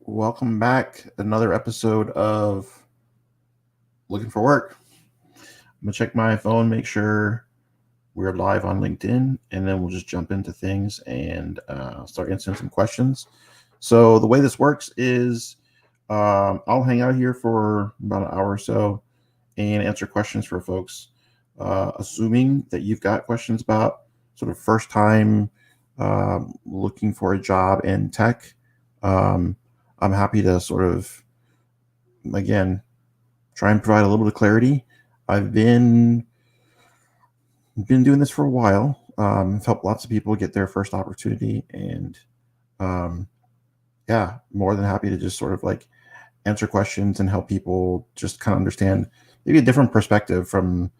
Welcome back. Another episode of Looking for Work. I'm going to check my phone, make sure we're live on LinkedIn, and then we'll just jump into things and start answering some questions. So, the way this works is I'll hang out here for about an hour or so and answer questions for folks, assuming that you've got questions about sort of first time looking for a job in tech. I'm happy to sort of, again, try and provide a little bit of clarity. I've been doing this for a while. I've helped lots of people get their first opportunity, and yeah, more than happy to just sort of like answer questions and help people just kind of understand maybe a different perspective from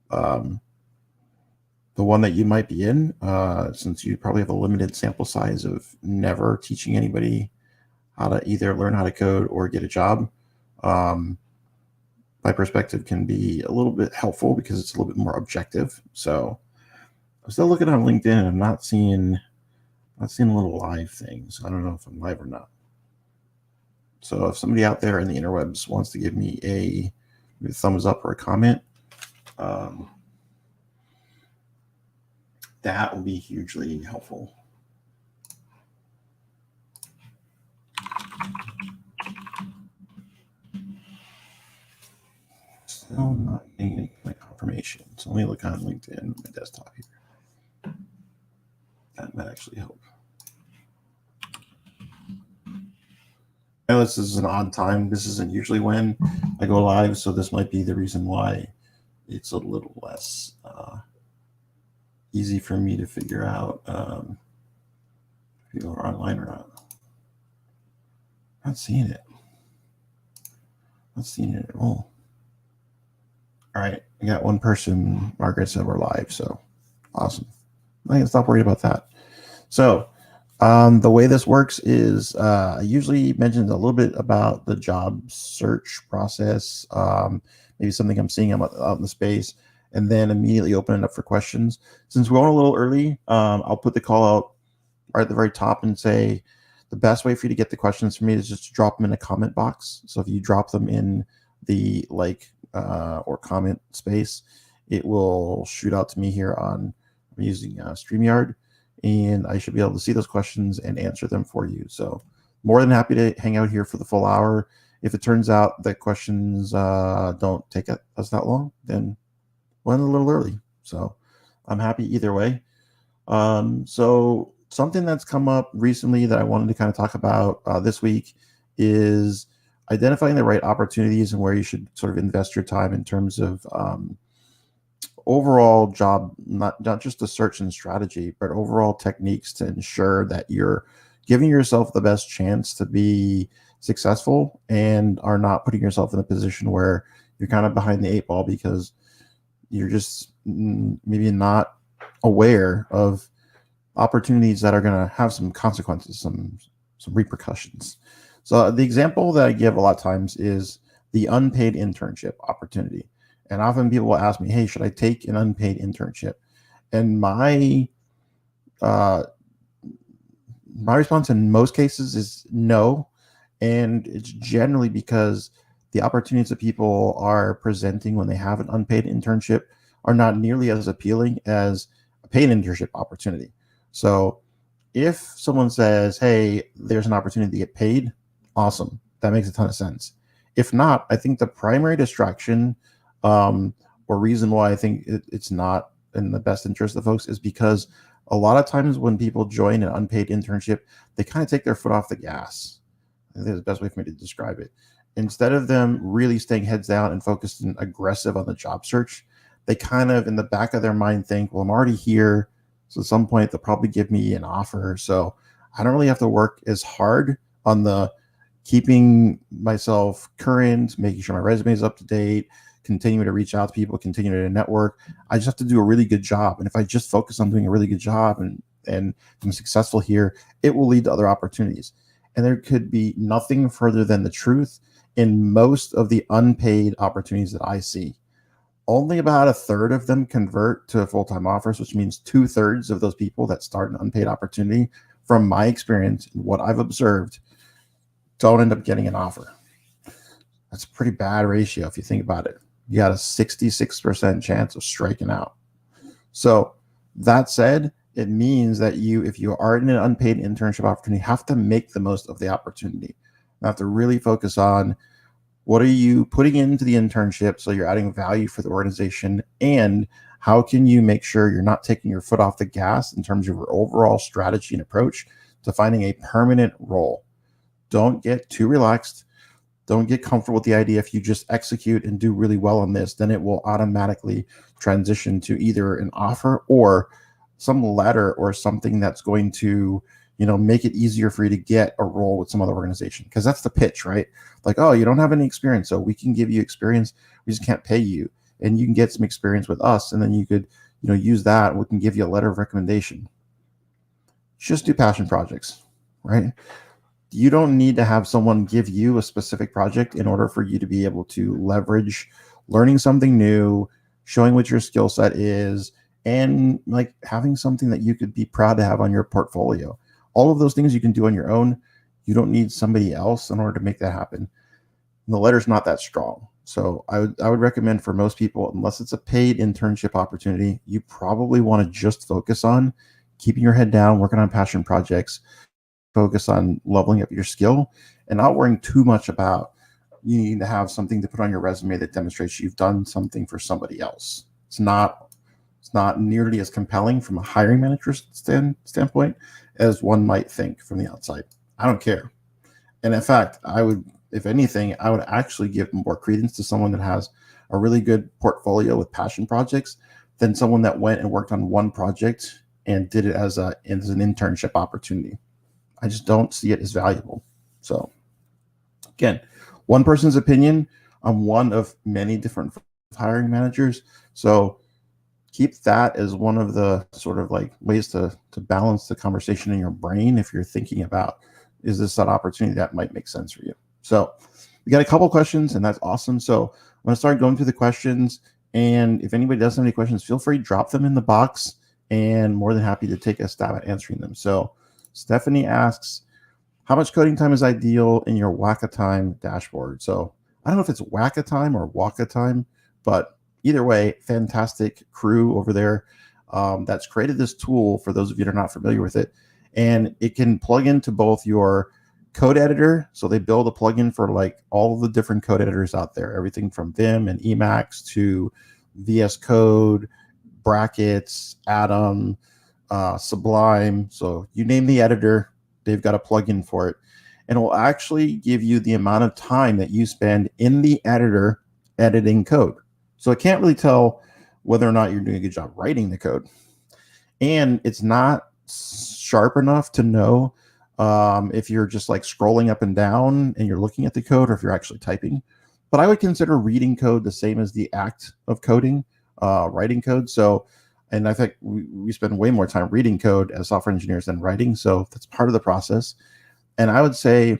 um, the one that you might be in, since you probably have a limited sample size of never teaching anybody how to either learn how to code or get a job. My perspective can be a little bit helpful because it's a little bit more objective. So I'm still looking on LinkedIn and I'm not seeing a little live things. I don't know if I'm live or not. So if somebody out there in the interwebs wants to give me a thumbs up or a comment, that will be hugely helpful. Still not getting any confirmation. So let me look on LinkedIn on my desktop here. That might actually help. I know this is an odd time. This isn't usually when I go live, so this might be the reason why it's a little less easy for me to figure out if people are online or not. Not seeing it. Not seeing it at all. All right, I got one person. Margaret said we're live, so awesome. I can stop worrying about that. So the way this works is I usually mention a little bit about the job search process, maybe something I'm seeing out in the space, and then immediately open it up for questions. Since we're on a little early, I'll put the call out right at the very top and say the best way for you to get the questions from me is just to drop them in a comment box. So if you drop them in the or comment space, it will shoot out to me here on I'm using StreamYard, and I should be able to see those questions and answer them for you. So more than happy to hang out here for the full hour. If it turns out that questions don't take us that long, then we'll end a little early. So I'm happy either way. So something that's come up recently that I wanted to kind of talk about this week is identifying the right opportunities and where you should sort of invest your time in terms of overall job, not just the search and strategy, but overall techniques to ensure that you're giving yourself the best chance to be successful and are not putting yourself in a position where you're kind of behind the eight ball because you're just maybe not aware of opportunities that are going to have some consequences, some repercussions. So the example that I give a lot of times is the unpaid internship opportunity. And often people will ask me, hey, should I take an unpaid internship? And my response in most cases is no. And it's generally because the opportunities that people are presenting when they have an unpaid internship are not nearly as appealing as a paid internship opportunity. So if someone says, hey, there's an opportunity to get paid, awesome. That makes a ton of sense. If not, I think the primary distraction or reason why I think it's not in the best interest of folks is because a lot of times when people join an unpaid internship, they kind of take their foot off the gas. I think that's the best way for me to describe it. Instead of them really staying heads down and focused and aggressive on the job search, they kind of in the back of their mind think, well, I'm already here. So at some point they'll probably give me an offer. So I don't really have to work as hard on the keeping myself current, making sure my resume is up to date, continuing to reach out to people, continue to network. I just have to do a really good job. And if I just focus on doing a really good job and I'm successful here, it will lead to other opportunities. And there could be nothing further than the truth in most of the unpaid opportunities that I see. Only about a third of them convert to full-time offers, which means 2/3 of those people that start an unpaid opportunity, from my experience and what I've observed, don't end up getting an offer. That's a pretty bad ratio if you think about it. You got a 66% chance of striking out. So that said, it means that if you are in an unpaid internship opportunity, you have to make the most of the opportunity. You have to really focus on what are you putting into the internship so you're adding value for the organization, and how can you make sure you're not taking your foot off the gas in terms of your overall strategy and approach to finding a permanent role. Don't get too relaxed. Don't get comfortable with the idea if you just execute and do really well on this, then it will automatically transition to either an offer or some letter or something that's going to, make it easier for you to get a role with some other organization. Because that's the pitch, right? Like, oh, you don't have any experience, so we can give you experience. We just can't pay you. And you can get some experience with us, and then you could, use that. We can give you a letter of recommendation. Just do passion projects, right? You don't need to have someone give you a specific project in order for you to be able to leverage learning something new, showing what your skill set is, and like having something that you could be proud to have on your portfolio. All of those things you can do on your own. You don't need somebody else in order to make that happen. And the letter's not that strong. So I would recommend for most people, unless it's a paid internship opportunity, you probably want to just focus on keeping your head down, working on passion projects, focus on leveling up your skill, and not worrying too much about you need to have something to put on your resume that demonstrates you've done something for somebody else. It's not nearly as compelling from a hiring manager standpoint as one might think from the outside. I don't care. And in fact, if anything, I would actually give more credence to someone that has a really good portfolio with passion projects than someone that went and worked on one project and did it as an internship opportunity. I just don't see it as valuable. So again, one person's opinion. I'm one of many different hiring managers. So keep that as one of the sort of like ways to balance the conversation in your brain if you're thinking about, is this an opportunity that might make sense for you? So we got a couple questions, and that's awesome. So I'm going to start going through the questions. And if anybody does have any questions, feel free to drop them in the box, and more than happy to take a stab at answering them. So Stephanie asks, how much coding time is ideal in your Waka time dashboard? So I don't know if it's Waka time or Waka time, but either way, fantastic crew over there that's created this tool for those of you that are not familiar with it. And it can plug into both your code editor. So they build a plugin for like all of the different code editors out there, everything from Vim and Emacs to VS Code, Brackets, Atom, Sublime. So you name the editor, they've got a plugin for it. And it will actually give you the amount of time that you spend in the editor editing code. So it can't really tell whether or not you're doing a good job writing the code. And it's not sharp enough to know if you're just like scrolling up and down and you're looking at the code, or if you're actually typing. But I would consider reading code the same as the act of coding, writing code. So, and I think we spend way more time reading code as software engineers than writing. So that's part of the process. And I would say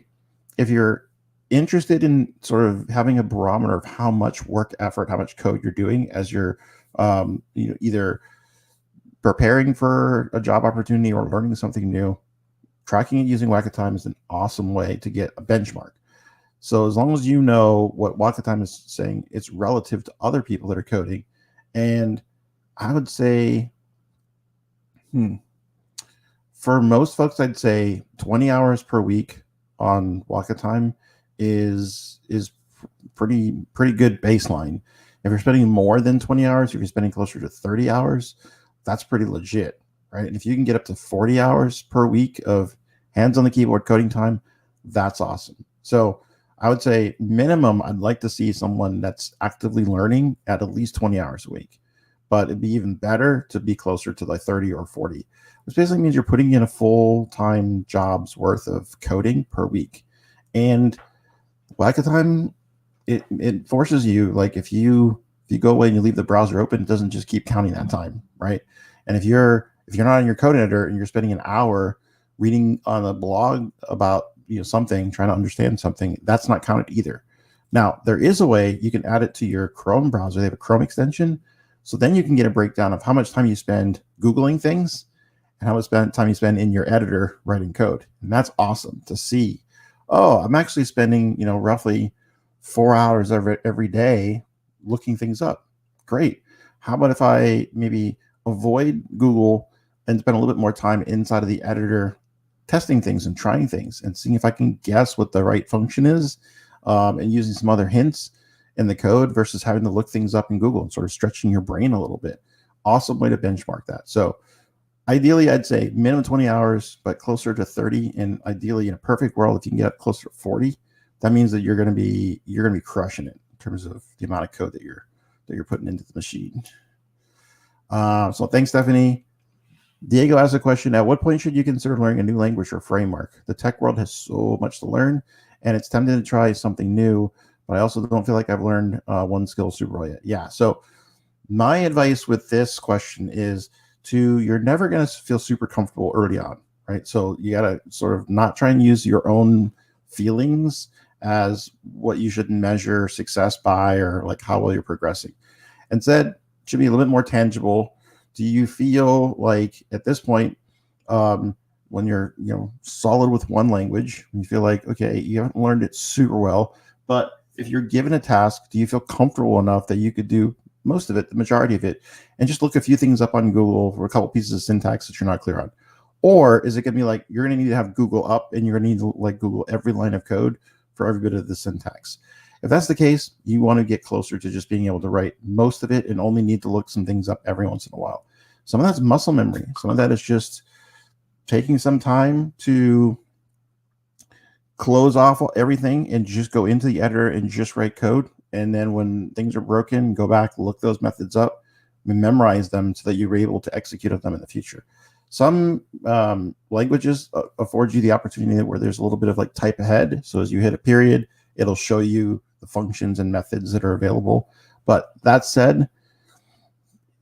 if you're interested in sort of having a barometer of how much work effort, how much code you're doing as you're either preparing for a job opportunity or learning something new, tracking it using Waka Time is an awesome way to get a benchmark. So as long as you know what Waka Time is saying, it's relative to other people that are coding. And I would say, for most folks, I'd say 20 hours per week on Waka Time is pretty good baseline. If you're spending more than 20 hours, if you're spending closer to 30 hours, that's pretty legit, right? And if you can get up to 40 hours per week of hands on the keyboard coding time, that's awesome. So I would say minimum, I'd like to see someone that's actively learning at least 20 hours a week, but it'd be even better to be closer to like 30 or 40, which basically means you're putting in a full-time job's worth of coding per week. And Waka Time, it forces you, like if you go away and you leave the browser open, it doesn't just keep counting that time, right? And if you're not in your code editor and you're spending an hour reading on a blog about something, trying to understand something, that's not counted either. Now, there is a way you can add it to your Chrome browser. They have a Chrome extension. So then you can get a breakdown of how much time you spend Googling things and how much time you spend in your editor writing code. And that's awesome to see. oh, I'm actually spending, roughly 4 hours every day looking things up. Great. How about if I maybe avoid Google and spend a little bit more time inside of the editor testing things and trying things and seeing if I can guess what the right function is, and using some other hints in the code versus having to look things up in Google and sort of stretching your brain a little bit. Awesome way to benchmark that. So ideally, I'd say minimum 20 hours, but closer to 30. And ideally, in a perfect world, if you can get closer to 40, that means that you're going to be crushing it in terms of the amount of code that you're putting into the machine. So thanks, Stephanie. Diego asked a question: at what point should you consider learning a new language or framework? The tech world has so much to learn, and it's tempting to try something new, but I also don't feel like I've learned one skill super well yet. Yeah. So my advice with this question is you're never going to feel super comfortable early on, right? So you got to sort of not try and use your own feelings as what you should measure success by, or like how well you're progressing. Instead, should be a little bit more tangible. Do you feel like at this point, when you're solid with one language, you feel like, okay, you haven't learned it super well, but if you're given a task, do you feel comfortable enough that you could do most of it, the majority of it, and just look a few things up on Google for a couple pieces of syntax that you're not clear on? Or is it going to be like you're going to need to have Google up and you're going to need to like Google every line of code for every bit of the syntax? If that's the case, you want to get closer to just being able to write most of it and only need to look some things up every once in a while. Some of that's muscle memory. Some of that is just taking some time to close off everything and just go into the editor and just write code. And then when things are broken, go back, look those methods up, and memorize them so that you're able to execute on them in the future. Some languages afford you the opportunity where there's a little bit of like type ahead. So as you hit a period, it'll show you the functions and methods that are available. But that said,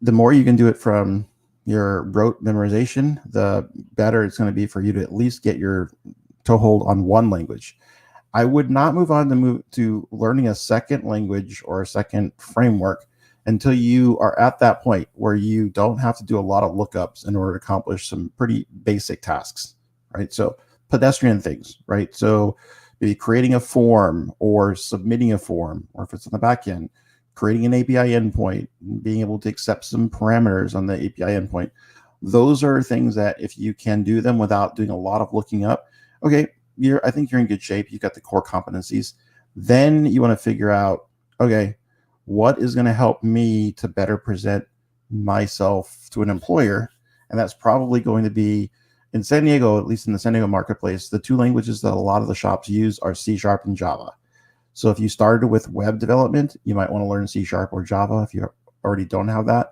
the more you can do it from your rote memorization, the better it's going to be for you to at least get your toehold on one language. I would not move to learning a second language or a second framework until you are at that point where you don't have to do a lot of lookups in order to accomplish some pretty basic tasks, right? So pedestrian things, right? So maybe creating a form or submitting a form, or if it's on the back end, creating an API endpoint, being able to accept some parameters on the API endpoint. Those are things that if you can do them without doing a lot of looking up, okay, I think you're in good shape. You've got the core competencies. Then you want to figure out, okay, what is going to help me to better present myself to an employer? And that's probably going to be in San Diego, at least in the San Diego marketplace, the two languages that a lot of the shops use are C# and Java. So if you started with web development, you might want to learn C# or Java if you already don't have that.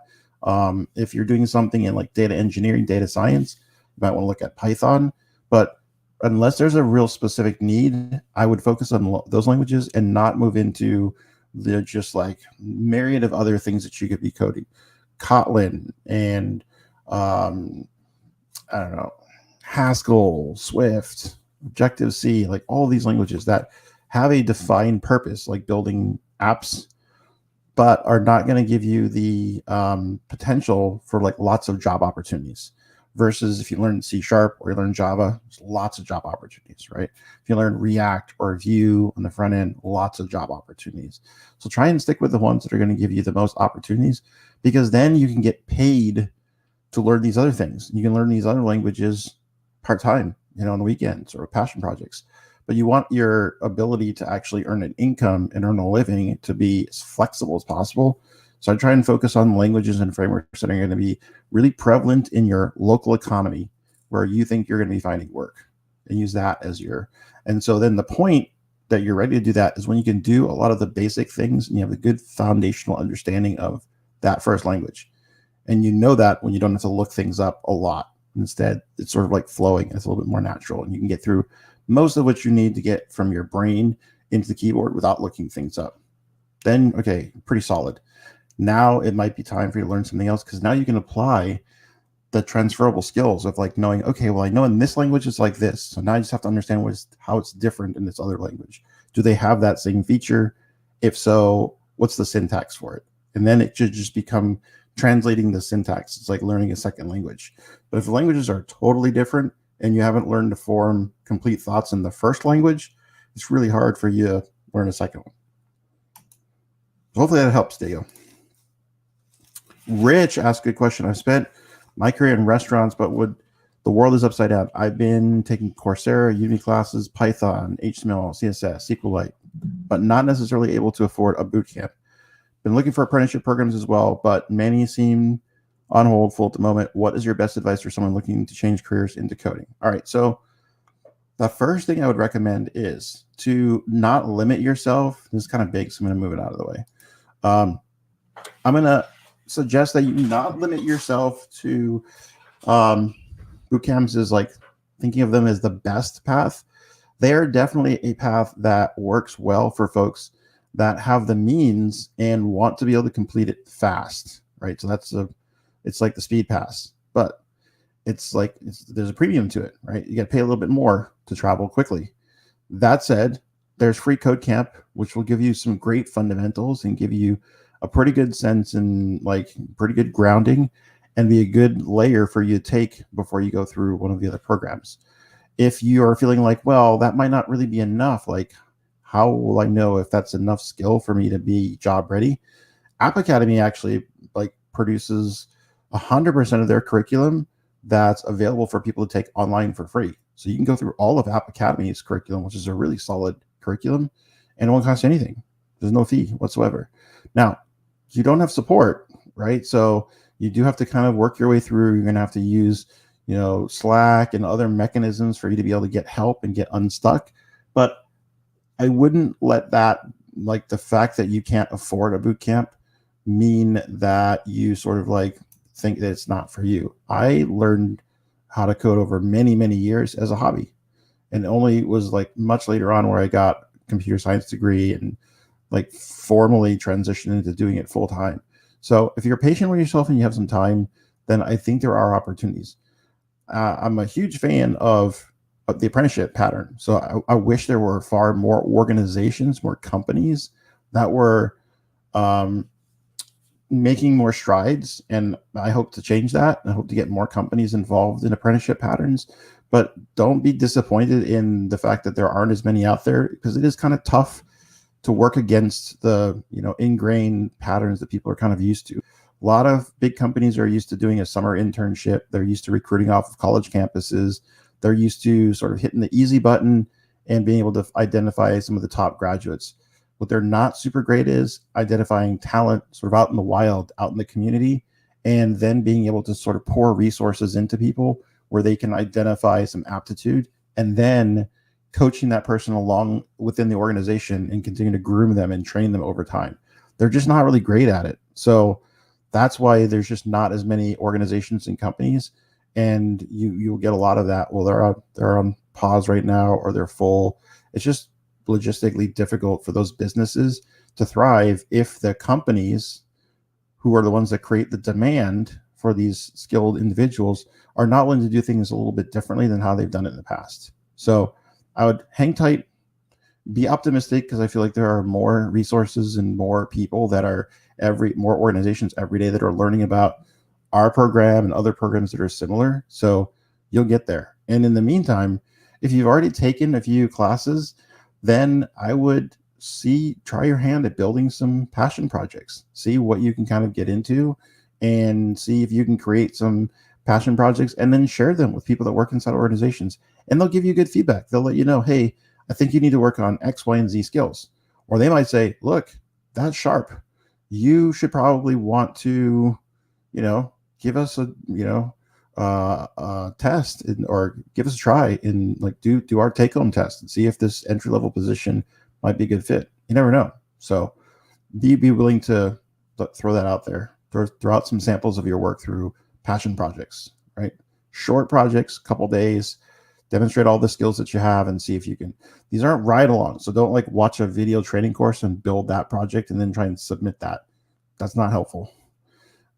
If you're doing something in like data engineering, data science, you might want to look at Python. But unless there's a real specific need, I would focus on those languages and not move into the just like myriad of other things that you could be coding. Kotlin and I don't know, Haskell, Swift, Objective-C, like all these languages that have a defined purpose, like building apps, but are not going to give you the potential for like lots of job opportunities. Versus if you learn C# or you learn Java, there's lots of job opportunities, right? If you learn React or Vue on the front end, lots of job opportunities. So try and stick with the ones that are going to give you the most opportunities, because then you can get paid to learn these other things. You can learn these other languages part-time, on the weekends or passion projects. But you want your ability to actually earn an income and earn a living to be as flexible as possible. So I try and focus on languages and frameworks that are going to be really prevalent in your local economy where you think you're going to be finding work, and use that as and so then the point that you're ready to do that is when you can do a lot of the basic things and you have a good foundational understanding of that first language. And you know that when you don't have to look things up a lot. Instead, it's sort of like flowing. It's a little bit more natural, and you can get through most of what you need to get from your brain into the keyboard without looking things up. Then, okay, pretty solid. Now it might be time for you to learn something else, because now you can apply the transferable skills of like knowing, okay, well, I know in this language it's like this. So now I just have to understand how it's different in this other language. Do they have that same feature? If so, what's the syntax for it? And then it should just become translating the syntax. It's like learning a second language. But if the languages are totally different and you haven't learned to form complete thoughts in the first language, it's really hard for you to learn a second one. So hopefully that helps, Diego. Rich asked a good question. I've spent my career in restaurants, but the world is upside down. I've been taking Coursera, Udemy classes, Python, HTML, CSS, SQLite, but not necessarily able to afford a boot camp. Been looking for apprenticeship programs as well, but many seem on hold full at the moment. What is your best advice for someone looking to change careers into coding? All right, so the first thing I would recommend is to not limit yourself. This is kind of big, so I'm going to move it out of the way. I'm going to suggest that you not limit yourself to boot camps is like thinking of them as the best path. They are definitely a path that works well for folks that have the means and want to be able to complete it fast, right? So it's like the speed pass, but there's a premium to it, right? You got to pay a little bit more to travel quickly. That said, there's free code camp, which will give you some great fundamentals and give you a pretty good sense and like pretty good grounding and be a good layer for you to take before you go through one of the other programs. If you are feeling like, well, that might not really be enough, like how will I know if that's enough skill for me to be job ready? App Academy actually like produces 100% of their curriculum that's available for people to take online for free. So you can go through all of App Academy's curriculum, which is a really solid curriculum, and it won't cost you anything. There's no fee whatsoever. Now, you don't have support, right? So you do have to kind of work your way through. You're going to have to use, Slack and other mechanisms for you to be able to get help and get unstuck. But I wouldn't let that, like the fact that you can't afford a boot camp, mean that you sort of like think that it's not for you. I learned how to code over many, many years as a hobby, and only was like much later on where I got a computer science degree and like formally transitioned into doing it full time. So if you're patient with yourself and you have some time, then I think there are opportunities. I'm a huge fan of the apprenticeship pattern. So I wish there were far more organizations, more companies that were making more strides. And I hope to change that. I hope to get more companies involved in apprenticeship patterns. But don't be disappointed in the fact that there aren't as many out there, because it is kind of tough to work against the ingrained patterns that people are kind of used to. A lot of big companies are used to doing a summer internship. They're used to recruiting off of college campuses. They're used to sort of hitting the easy button and being able to identify some of the top graduates. What they're not super great is identifying talent sort of out in the wild, out in the community, and then being able to sort of pour resources into people where they can identify some aptitude, and then coaching that person along within the organization and continue to groom them and train them over time. They're just not really great at it. So that's why there's just not as many organizations and companies, and you'll get a lot of that. Well, they're on pause right now, or they're full. It's just logistically difficult for those businesses to thrive if the companies who are the ones that create the demand for these skilled individuals are not willing to do things a little bit differently than how they've done it in the past. So I would hang tight, be optimistic, because I feel like there are more resources and more people that are more organizations every day that are learning about our program and other programs that are similar. So you'll get there. And in the meantime, if you've already taken a few classes, then I would try your hand at building some passion projects. See what you can kind of get into and see if you can create some passion projects, and then share them with people that work inside organizations. And they'll give you good feedback. They'll let you know, hey, I think you need to work on X, Y, and Z skills. Or they might say, look, that's sharp. You should probably want to, give us a test or give us a try and like do our take-home test and see if this entry-level position might be a good fit. You never know. So be willing to throw that out there. Throw out some samples of your work through passion projects, right? Short projects, couple days, demonstrate all the skills that you have and see if you can. These aren't ride-alongs, so don't like watch a video training course and build that project and then try and submit that. That's not helpful.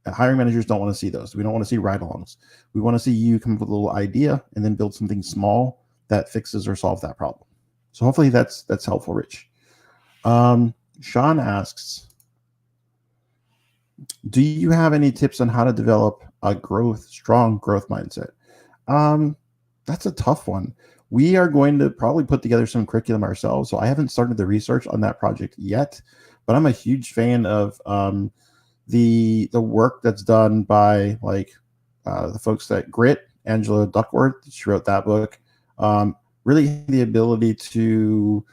Hiring managers don't want to see those. We don't want to see ride-alongs. We want to see you come up with a little idea and then build something small that fixes or solves that problem. So hopefully that's helpful, Rich. Sean asks, do you have any tips on how to develop a strong growth mindset? That's a tough one. we are going to probably put together some curriculum ourselves. So I haven't started the research on that project yet, but I'm a huge fan of the work that's done by like the folks at Grit, Angela Duckworth. She wrote that book. Really the ability to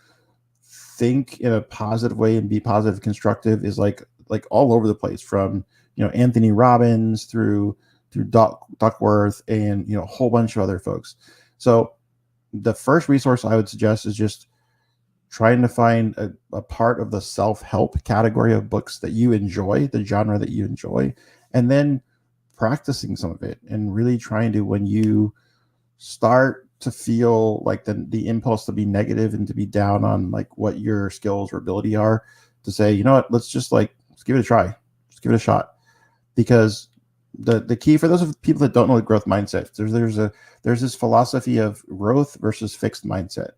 think in a positive way and be positive, constructive is like all over the place, from Anthony Robbins through Duckworth and a whole bunch of other folks. So the first resource I would suggest is just trying to find a part of the self-help category of books that you enjoy, the genre that you enjoy, and then practicing some of it and really trying to, when you start to feel like the impulse to be negative and to be down on like what your skills or ability are, to say, you know what, let's give it a try. Let's give it a shot. Because the key for those of people that don't know the growth mindset, there's this philosophy of growth versus fixed mindset.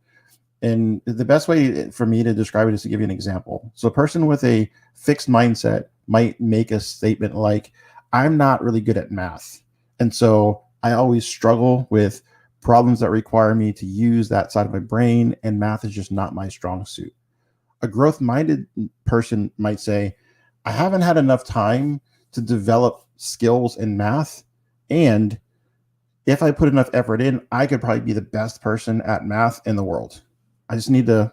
And the best way for me to describe it is to give you an example. So a person with a fixed mindset might make a statement like, I'm not really good at math, and so I always struggle with problems that require me to use that side of my brain, and math is just not my strong suit. A growth-minded person might say, I haven't had enough time to develop skills in math, and if I put enough effort in, I could probably be the best person at math in the world. I just need to,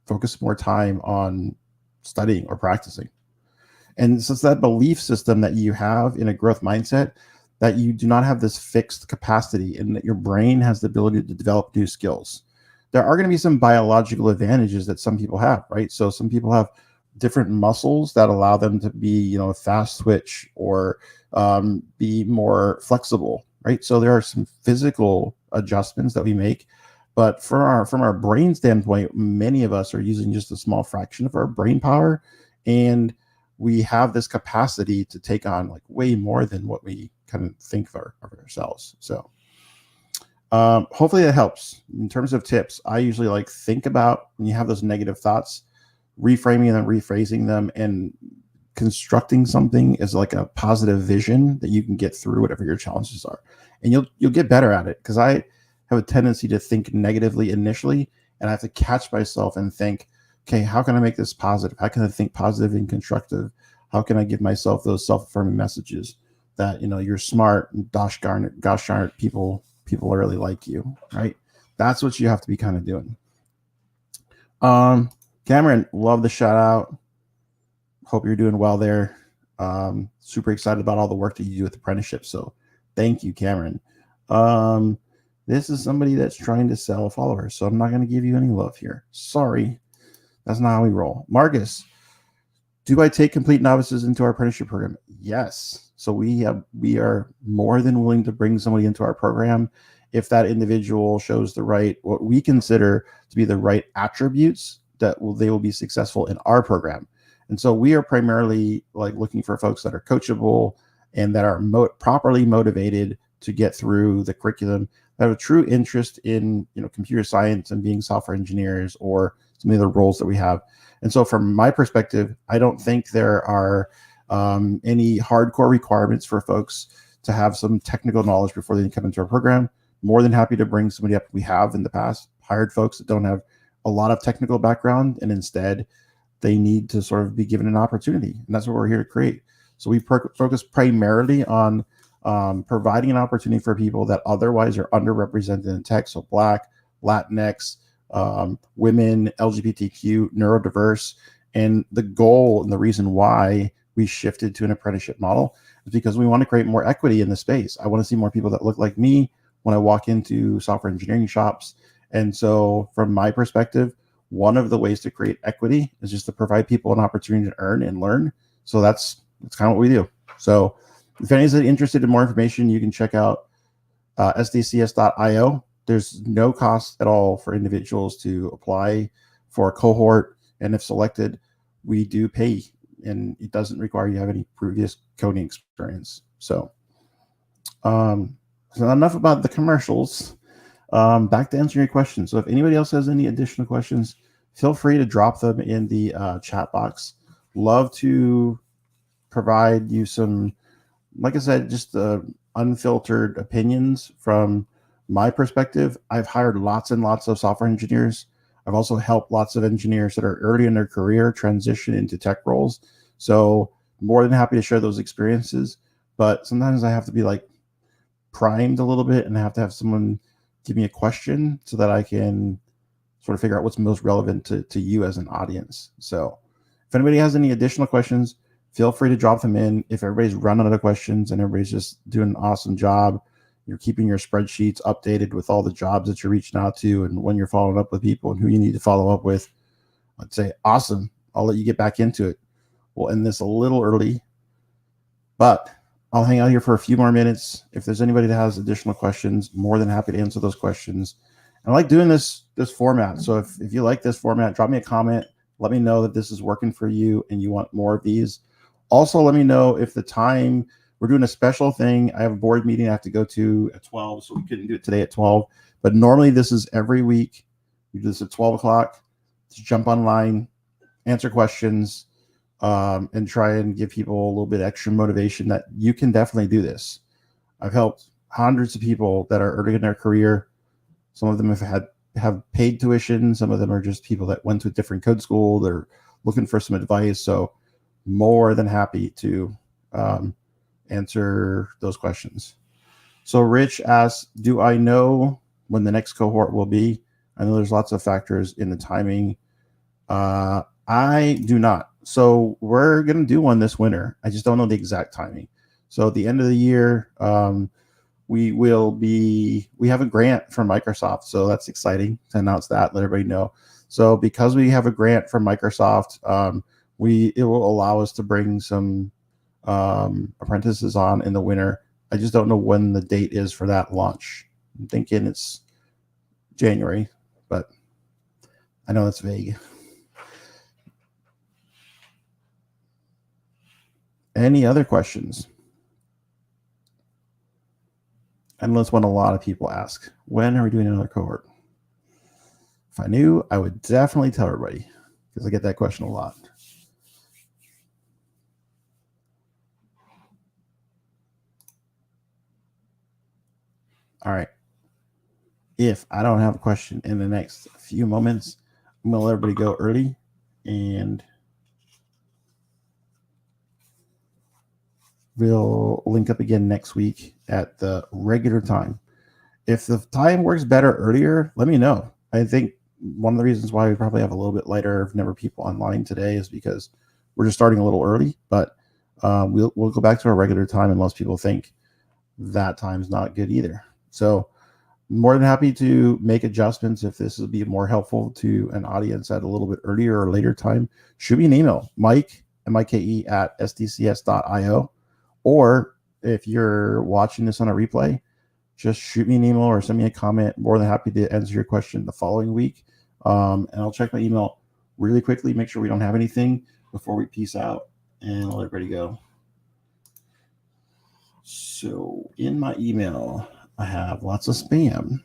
focus more time on studying or practicing. And so it's that belief system that you have in a growth mindset, that you do not have this fixed capacity and that your brain has the ability to develop new skills. There are going to be some biological advantages that some people have, right? So some people have different muscles that allow them to be, fast switch or be more flexible, right? So there are some physical adjustments that we make. But from our brain standpoint, many of us are using just a small fraction of our brain power, and we have this capacity to take on like way more than what we kind of think of ourselves. So hopefully that helps. In terms of tips, I usually think about when you have those negative thoughts, reframing them, rephrasing them, and constructing something as like a positive vision that you can get through whatever your challenges are. And you'll get better at it, because I have a tendency to think negatively initially, and I have to catch myself and think, okay, how can I make this positive? How can I think positive and constructive? How can I give myself those self-affirming messages that, you're smart, and gosh darn it, people really like you, right? That's what you have to be kind of doing. Cameron, love the shout out. Hope you're doing well there. Super excited about all the work that you do with apprenticeship. So thank you, Cameron. This is somebody that's trying to sell followers, so I'm not going to give you any love here. Sorry. That's not how we roll. Marcus, do I take complete novices into our apprenticeship program? Yes. So we are more than willing to bring somebody into our program if that individual shows what we consider to be the right attributes that they will be successful in our program. And so we are primarily looking for folks that are coachable and that are properly motivated to get through the curriculum, that have a true interest in computer science and being software engineers or some of the roles that we have. And so from my perspective, I don't think there are any hardcore requirements for folks to have some technical knowledge before they come into our program. More than happy to bring somebody up. We have in the past hired folks that don't have a lot of technical background, and instead they need to sort of be given an opportunity. And that's what we're here to create. So we focus primarily on providing an opportunity for people that otherwise are underrepresented in tech. So Black, Latinx, women, LGBTQ, neurodiverse. And the goal and the reason why we shifted to an apprenticeship model is because we want to create more equity in the space. I want to see more people that look like me when I walk into software engineering shops. And so from my perspective, one of the ways to create equity is just to provide people an opportunity to earn and learn. So that's kind of what we do. So if anyone's interested in more information, you can check out sdcs.io. There's no cost at all for individuals to apply for a cohort. And if selected, we do pay, and it doesn't require you to have any previous coding experience. So, so enough about the commercials. Back to answering your questions. So if anybody else has any additional questions, feel free to drop them in the chat box. Love to provide you some, like I said, just unfiltered opinions from my perspective, I've hired lots and lots of software engineers. I've also helped lots of engineers that are early in their career transition into tech roles. So more than happy to share those experiences. But sometimes I have to be like primed a little bit and I have to have someone give me a question so that I can sort of figure out what's most relevant to you as an audience. So if anybody has any additional questions, feel free to drop them in. If everybody's running out of questions and everybody's just doing an awesome job, you're keeping your spreadsheets updated with all the jobs that you're reaching out to and when you're following up with people and who you need to follow up with, I'd say, awesome. I'll let you get back into it. We'll end this a little early, but I'll hang out here for a few more minutes. If there's anybody that has additional questions, more than happy to answer those questions. And I like doing this format. So if you like this format, drop me a comment. Let me know that this is working for you and you want more of these. Also, let me know if the time, we're doing a special thing. I have a board meeting I have to go to at 12, so we couldn't do it today at 12. But normally this is every week. We do this at 12 o'clock. Just jump online, answer questions, and try and give people a little bit extra motivation that you can definitely do this. I've helped hundreds of people that are early in their career. Some of them have paid tuition. Some of them are just people that went to a different code school. They're looking for some advice. So more than happy to answer those questions. So Rich asks, do I know when the next cohort will be? I know there's lots of factors in the timing. I do not. So we're going to do one this winter. I just don't know the exact timing. So at the end of the year, we have a grant from Microsoft. So that's exciting to announce that, let everybody know. So because we have a grant from Microsoft, it will allow us to bring some apprentices on in the winter. I just don't know when the date is for that launch. I'm thinking it's January, but I know it's vague. Any other questions? And that's what a lot of people ask. When are we doing another cohort? If I knew, I would definitely tell everybody because I get that question a lot. All right. If I don't have a question in the next few moments, I'm going to let everybody go early and we'll link up again next week at the regular time. If the time works better earlier, let me know. I think one of the reasons why we probably have a little bit lighter number of people online today is because we're just starting a little early, but we'll go back to our regular time unless people think that time's not good either. So more than happy to make adjustments if this will be more helpful to an audience at a little bit earlier or later time. Shoot me an email, Mike, MIKE at sdcs.io. Or if you're watching this on a replay, just shoot me an email or send me a comment. More than happy to answer your question the following week. And I'll check my email really quickly, make sure we don't have anything before we peace out and let everybody go. So in my email, I have lots of spam.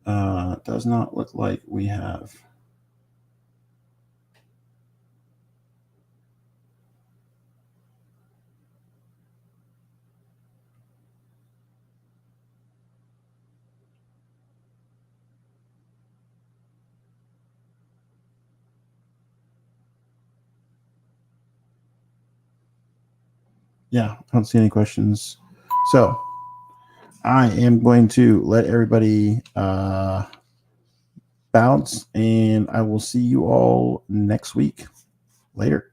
Does not look like we have. Yeah, I don't see any questions. So I am going to let everybody bounce, and I will see you all next week. Later.